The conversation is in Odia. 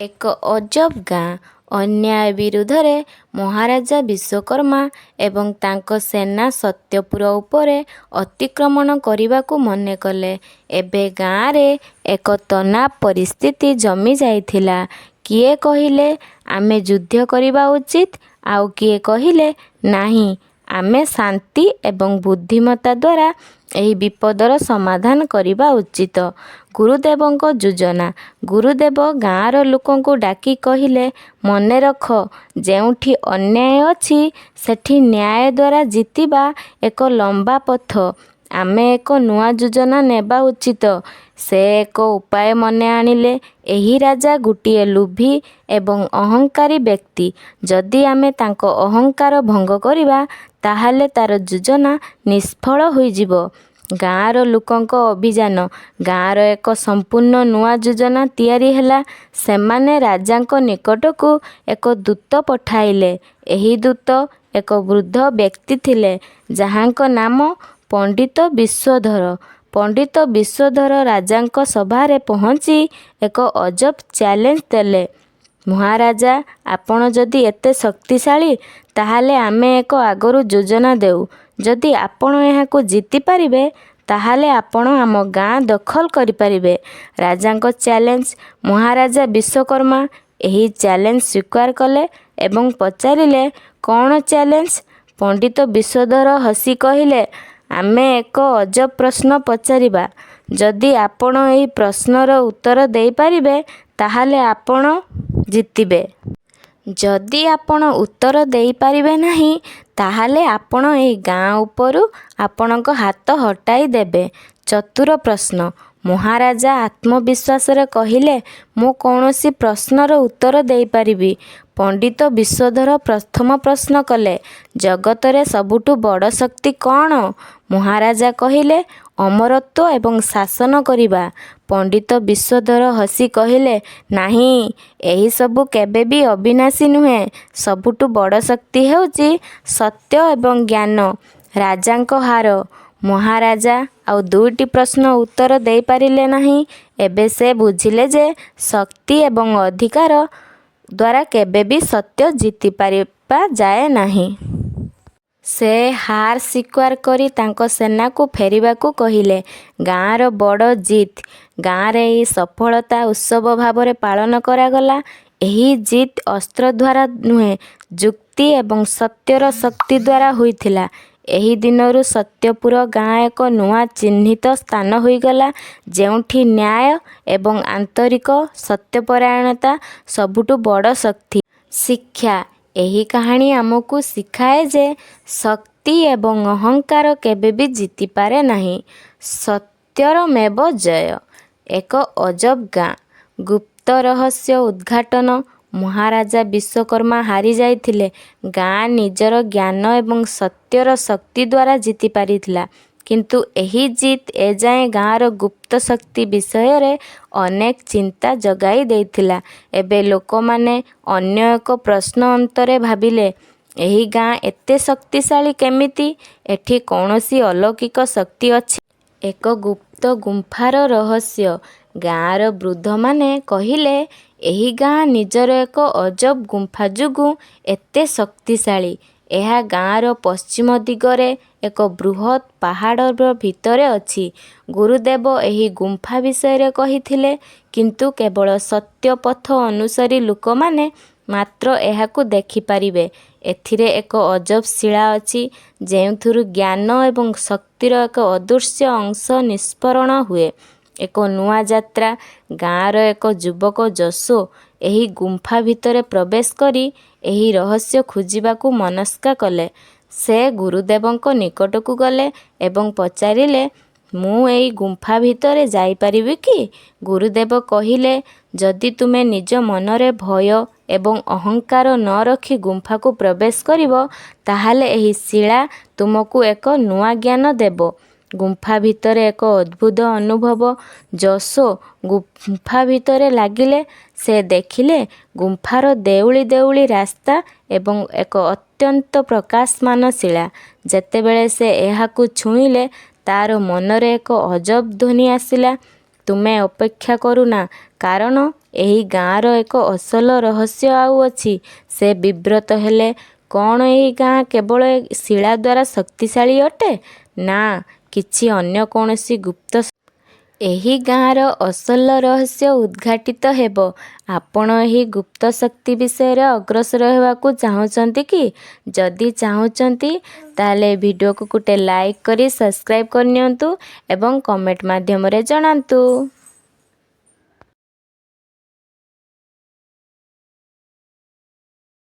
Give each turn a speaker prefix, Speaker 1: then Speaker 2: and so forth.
Speaker 1: ଏକ ଅଜବ ଗାଁ। ଅନ୍ୟାୟ ବିରୁଦ୍ଧରେ ମହାରାଜା ବିଶ୍ୱକର୍ମା ଏବଂ ତାଙ୍କ ସେନା ସତ୍ୟପୁର ଉପରେ ଅତିକ୍ରମଣ କରିବାକୁ ମନେ କଲେ। ଏବେ ଗାଁରେ ଏକ ତନାବ ପରିସ୍ଥିତି ଜମି ଯାଇଥିଲା। କିଏ କହିଲେ ଆମେ ଯୁଦ୍ଧ କରିବା ଉଚିତ, ଆଉ କିଏ କହିଲେ ନାହିଁ, ଆମେ ଶାନ୍ତି ଏବଂ ବୁଦ୍ଧିମତ୍ତା ଦ୍ୱାରା ଏହି ବିପଦର ସମାଧାନ କରିବା ଉଚିତ। ଗୁରୁଦେବଙ୍କ ଯୋଜନା। ଗୁରୁଦେବ ଗାଁର ଲୋକଙ୍କୁ ଡାକି କହିଲେ, ମନେ ରଖ, ଯେଉଁଠି ଅନ୍ୟାୟ ଅଛି ସେଠି ନ୍ୟାୟ ଦ୍ୱାରା ଜିତିବା ଏକ ଲମ୍ବା ପଥ। ଆମେ ଏକ ନୂଆ ଯୋଜନା ନେବା ଉଚିତ। ସେ ଏକ ଉପାୟ ମନେ ଆଣିଲେ। ଏହି ରାଜା ଗୋଟିଏ ଲୋଭୀ ଏବଂ ଅହଙ୍କାରୀ ବ୍ୟକ୍ତି। ଯଦି ଆମେ ତାଙ୍କ ଅହଙ୍କାର ଭଙ୍ଗ କରିବା ତାହେଲେ ତାର ଯୋଜନା ନିଷ୍ଫଳ ହୋଇଯିବ। ଗାଁର ଲୋକଙ୍କ ଅଭିଯାନ। ଗାଁର ଏକ ସମ୍ପୂର୍ଣ୍ଣ ନୂଆ ଯୋଜନା ତିଆରି ହେଲା। ସେମାନେ ରାଜାଙ୍କ ନିକଟକୁ ଏକ ଦୂତ ପଠାଇଲେ। ଏହି ଦୂତ ଏକ ବୃଦ୍ଧ ବ୍ୟକ୍ତି ଥିଲେ, ଯାହାଙ୍କ ନାମ ପଣ୍ଡିତ ବିଶ୍ୱଧର। ପଣ୍ଡିତ ବିଶ୍ୱଧର ରାଜାଙ୍କ ସଭାରେ ପହଞ୍ଚି ଏକ ଅଜବ ଚ୍ୟାଲେଞ୍ଜ ଦେଲେ। ମହାରାଜା, ଆପଣ ଯଦି ଏତେ ଶକ୍ତିଶାଳୀ, ତାହେଲେ ଆମେ ଏକ ଆଗରୁ ଯୋଜନା ଦେଉ। ଯଦି ଆପଣ ଏହାକୁ ଜିତିପାରିବେ ତାହେଲେ ଆପଣ ଆମ ଗାଁ ଦଖଲ କରିପାରିବେ। ରାଜାଙ୍କ ଚ୍ୟାଲେଞ୍ଜ। ମହାରାଜା ବିଶ୍ୱକର୍ମା ଏହି ଚ୍ୟାଲେଞ୍ଜ ସ୍ୱୀକାର କଲେ ଏବଂ ପଚାରିଲେ, କ'ଣ ଚ୍ୟାଲେଞ୍ଜ? ପଣ୍ଡିତ ବିଶ୍ୱଧର ହସି କହିଲେ, ଆମେ ଏକ ଅଜବ ପ୍ରଶ୍ନ ପଚାରିବା। ଯଦି ଆପଣ ଏହି ପ୍ରଶ୍ନର ଉତ୍ତର ଦେଇପାରିବେ ତାହେଲେ ଆପଣ ଜିତିବେ। ଯଦି ଆପଣ ଉତ୍ତର ଦେଇପାରିବେ ନାହିଁ ତାହେଲେ ଆପଣ ଏହି ଗାଁ ଉପରୁ ଆପଣଙ୍କ ହାତ ହଟାଇ ଦେବେ। ଚତୁର ପ୍ରଶ୍ନ। ମହାରାଜା ଆତ୍ମବିଶ୍ୱାସରେ କହିଲେ, ମୁଁ କୌଣସି ପ୍ରଶ୍ନର ଉତ୍ତର ଦେଇପାରିବି। ପଣ୍ଡିତ ବିଶ୍ୱଧର ପ୍ରଥମ ପ୍ରଶ୍ନ କଲେ, ଜଗତରେ ସବୁଠୁ ବଡ଼ ଶକ୍ତି କ'ଣ? ମହାରାଜା କହିଲେ, ଅମରତ୍ୱ ଏବଂ ଶାସନ କରିବା। ପଣ୍ଡିତ ବିଶ୍ୱଧର ହସି କହିଲେ, ନାହିଁ, ଏହିସବୁ କେବେ ବି ଅବିନାଶୀ ନୁହେଁ। ସବୁଠୁ ବଡ଼ ଶକ୍ତି ହେଉଛି ସତ୍ୟ ଏବଂ ଜ୍ଞାନ। ରାଜାଙ୍କ ହାର। ମହାରାଜା ଆଉ ଦୁଇଟି ପ୍ରଶ୍ନ ଉତ୍ତର ଦେଇପାରିଲେ ନାହିଁ। ଏବେ ସେ ବୁଝିଲେ ଯେ ଶକ୍ତି ଏବଂ ଅଧିକାର ଦ୍ୱାରା କେବେ ବି ସତ୍ୟ ଜିତିପାରିବା ଯାଏ ନାହିଁ। ସେ ହାର ସ୍ୱୀକାର କରି ତାଙ୍କ ସେନାକୁ ଫେରିବାକୁ କହିଲେ। ଗାଁର ବଡ଼ ଜିତ୍। ଗାଁରେ ଏହି ସଫଳତା ଉତ୍ସବ ଭାବରେ ପାଳନ କରାଗଲା। ଏହି ଜିତ୍ ଅସ୍ତ୍ର ଦ୍ୱାରା ନୁହେଁ, ଯୁକ୍ତି ଏବଂ ସତ୍ୟର ଶକ୍ତି ଦ୍ୱାରା ହୋଇଥିଲା। ଏହି ଦିନରୁ ସତ୍ୟପୁର ଗାଁ ଏକ ନୂଆ ଚିହ୍ନିତ ସ୍ଥାନ ହୋଇଗଲା, ଯେଉଁଠି ନ୍ୟାୟ ଏବଂ ଆନ୍ତରିକ ସତ୍ୟପରାୟଣତା ସବୁଠୁ ବଡ଼ ଶକ୍ତି। ଶିକ୍ଷା। ଏହି କାହାଣୀ ଆମକୁ ଶିଖାଏ ଯେ ଶକ୍ତି ଏବଂ ଅହଙ୍କାର କେବେ ବି ଜିତିପାରେ ନାହିଁ। ସତ୍ୟରମେବ ଜୟ। ଏକ ଅଜବ ଗାଁ। ଗୁପ୍ତ ରହସ୍ୟ ଉଦ୍ଘାଟନ। ମହାରାଜା ବିଶ୍ୱକର୍ମା ହାରିଯାଇଥିଲେ। ଗାଁ ନିଜର ଜ୍ଞାନ ଏବଂ ସତ୍ୟର ଶକ୍ତି ଦ୍ୱାରା ଜିତିପାରିଥିଲା। କିନ୍ତୁ ଏହି ଜିତ୍ ଏଯାଏଁ ଗାଁର ଗୁପ୍ତ ଶକ୍ତି ବିଷୟରେ ଅନେକ ଚିନ୍ତା ଜଗାଇ ଦେଇଥିଲା। ଏବେ ଲୋକମାନେ ଅନ୍ୟ ଏକ ପ୍ରଶ୍ନ ଅନ୍ତରେ ଭାବିଲେ, ଏହି ଗାଁ ଏତେ ଶକ୍ତିଶାଳୀ କେମିତି? ଏଠି କୌଣସି ଅଲୌକିକ ଶକ୍ତି ଅଛି? ଏକ ଗୁପ୍ତ ଗୁମ୍ଫାର ରହସ୍ୟ। ଗାଁର ବୃଦ୍ଧମାନେ କହିଲେ, ଏହି ଗାଁ ନିଜର ଏକ ଅଜବ ଗୁମ୍ଫା ଯୋଗୁଁ ଏତେ ଶକ୍ତିଶାଳୀ। ଏହା ଗାଁର ପଶ୍ଚିମ ଦିଗରେ ଏକ ବୃହତ୍ ପାହାଡ଼ର ଭିତରେ ଅଛି। ଗୁରୁଦେବ ଏହି ଗୁମ୍ଫା ବିଷୟରେ କହିଥିଲେ, କିନ୍ତୁ କେବଳ ସତ୍ୟ ପଥ ଅନୁସରୀ ଲୋକମାନେ ମାତ୍ର ଏହାକୁ ଦେଖିପାରିବେ। ଏଥିରେ ଏକ ଅଜବ ଶିଳା ଅଛି, ଯେଉଁଥିରୁ ଜ୍ଞାନ ଏବଂ ଶକ୍ତିର ଏକ ଅଦୃଶ୍ୟ ଅଂଶ ନିଷ୍ପରଣ ହୁଏ। ଏକ ନୂଆ ଯାତ୍ରା। ଗାଁର ଏକ ଯୁବକ ଯଶୋ ଏହି ଗୁମ୍ଫା ଭିତରେ ପ୍ରବେଶ କରି ଏହି ରହସ୍ୟ ଖୋଜିବାକୁ ମନସ୍କା କଲେ। ସେ ଗୁରୁଦେବଙ୍କ ନିକଟକୁ ଗଲେ ଏବଂ ପଚାରିଲେ, ମୁଁ ଏହି ଗୁମ୍ଫା ଭିତରେ ଯାଇପାରିବି କି? ଗୁରୁଦେବ କହିଲେ, ଯଦି ତୁମେ ନିଜ ମନରେ ଭୟ ଏବଂ ଅହଙ୍କାର ନ ରଖି ଗୁମ୍ଫାକୁ ପ୍ରବେଶ କରିବ ତାହେଲେ ଏହି ଶିଳା ତୁମକୁ ଏକ ନୂଆ ଜ୍ଞାନ ଦେବ। ଗୁମ୍ଫା ଭିତରେ ଏକ ଅଦ୍ଭୁତ ଅନୁଭବ। ଯଶୋ ଗୁମ୍ଫା ଭିତରେ ଲାଗିଲେ। ସେ ଦେଖିଲେ ଗୁମ୍ଫାର ଦେଉଳି ଦେଉଳି ରାସ୍ତା ଏବଂ ଏକ ଅତ୍ୟନ୍ତ ପ୍ରକାଶମାନ ଶିଳା। ଯେତେବେଳେ ସେ ଏହାକୁ ଛୁଇଁଲେ ତାର ମନରେ ଏକ ଅଜବ ଧ୍ୱନି ଆସିଲା, ତୁମେ ଅପେକ୍ଷା କରୁନା, କାରଣ ଏହି ଗାଁର ଏକ ଅସଲ ରହସ୍ୟ ଆଉ ଅଛି। ସେ ବିବ୍ରତ ହେଲେ। କ'ଣ ଏହି ଗାଁ କେବଳ ଶିଳା ଦ୍ୱାରା ଶକ୍ତିଶାଳୀ ଅଟେ? ନା, କିଛି ଅନ୍ୟ କୌଣସି ଗୁପ୍ତ ଏହି ଗାଁର ଅସଲ ରହସ୍ୟ ଉଦ୍ଘାଟିତ ହେବ। ଆପଣ ଏହି ଗୁପ୍ତ ଶକ୍ତି ବିଷୟରେ ଅଗ୍ରସର ହେବାକୁ ଚାହୁଁଛନ୍ତି କି? ଯଦି ଚାହୁଁଛନ୍ତି ତାହେଲେ ଭିଡ଼ିଓକୁ ଗୋଟେ ଲାଇକ୍ କରି ସବସ୍କ୍ରାଇବ୍ କରିନିଅନ୍ତୁ ଏବଂ କମେଣ୍ଟ ମାଧ୍ୟମରେ ଜଣାନ୍ତୁ।